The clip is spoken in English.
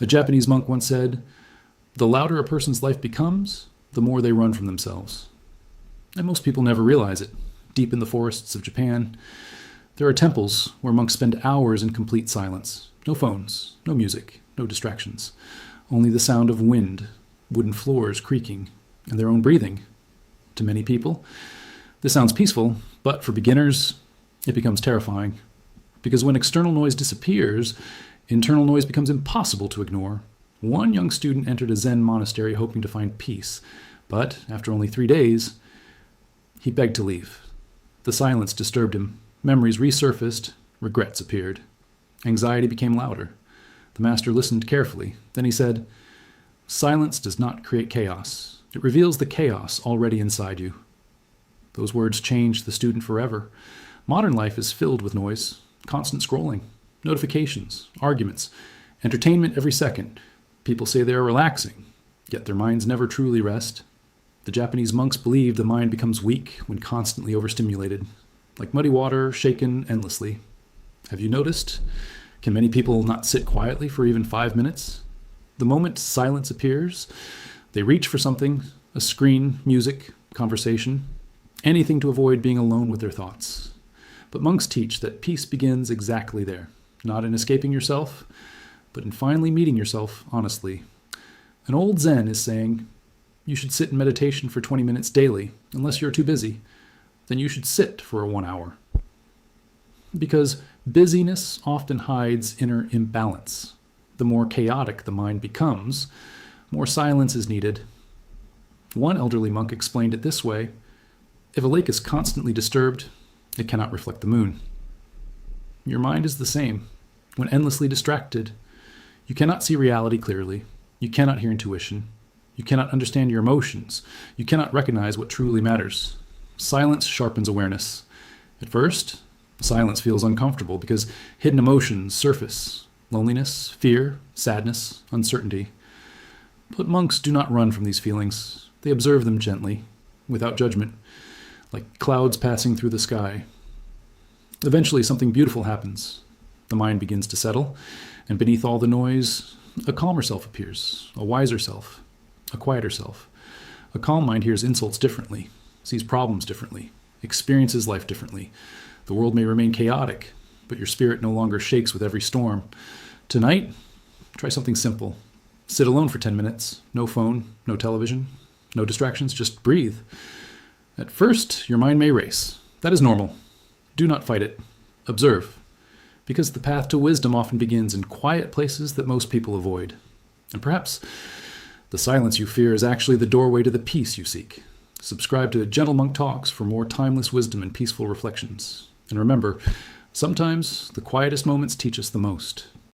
A Japanese monk once said, "The louder a person's life becomes, the more they run from themselves." And most people never realize it. Deep in the forests of Japan, there are temples where monks spend hours in complete silence. No phones, no music, no distractions. Only the sound of wind, wooden floors creaking, and their own breathing. To many people, this sounds peaceful, but for beginners, it becomes terrifying. Because when external noise disappears, internal noise becomes impossible to ignore. One young student entered a Zen monastery hoping to find peace, but after only 3 days, he begged to leave. The silence disturbed him. Memories resurfaced. Regrets appeared. Anxiety became louder. The master listened carefully. Then he said, "Silence does not create chaos. It reveals the chaos already inside you." Those words changed the student forever. Modern life is filled with noise, constant scrolling, notifications, arguments, entertainment every second. People say they are relaxing, yet their minds never truly rest. The Japanese monks believed the mind becomes weak when constantly overstimulated, like muddy water shaken endlessly. Have you noticed? Can many people not sit quietly for even 5 minutes? The moment silence appears, they reach for something, a screen, music, conversation, anything to avoid being alone with their thoughts. But monks teach that peace begins exactly there, not in escaping yourself, but in finally meeting yourself honestly. An old Zen is saying, you should sit in meditation for 20 minutes daily, unless you're too busy. Then you should sit for 1 hour. Because busyness often hides inner imbalance. The more chaotic the mind becomes, more silence is needed. One elderly monk explained it this way: if a lake is constantly disturbed, it cannot reflect the moon. Your mind is the same. When endlessly distracted, you cannot see reality clearly. You cannot hear intuition. You cannot understand your emotions. You cannot recognize what truly matters. Silence sharpens awareness. At first, silence feels uncomfortable because hidden emotions surface: loneliness, fear, sadness, uncertainty. But monks do not run from these feelings. They observe them gently, without judgment, like clouds passing through the sky. Eventually, something beautiful happens. The mind begins to settle, and beneath all the noise, a calmer self appears, a wiser self, a quieter self. A calm mind hears insults differently, sees problems differently, experiences life differently. The world may remain chaotic, but your spirit no longer shakes with every storm. Tonight, try something simple. Sit alone for 10 minutes. No phone, no television, no distractions, just breathe. At first, your mind may race. That is normal. Do not fight it. Observe. Because the path to wisdom often begins in quiet places that most people avoid. And perhaps the silence you fear is actually the doorway to the peace you seek. Subscribe to Gentle Monk Talks for more timeless wisdom and peaceful reflections. And remember, sometimes the quietest moments teach us the most.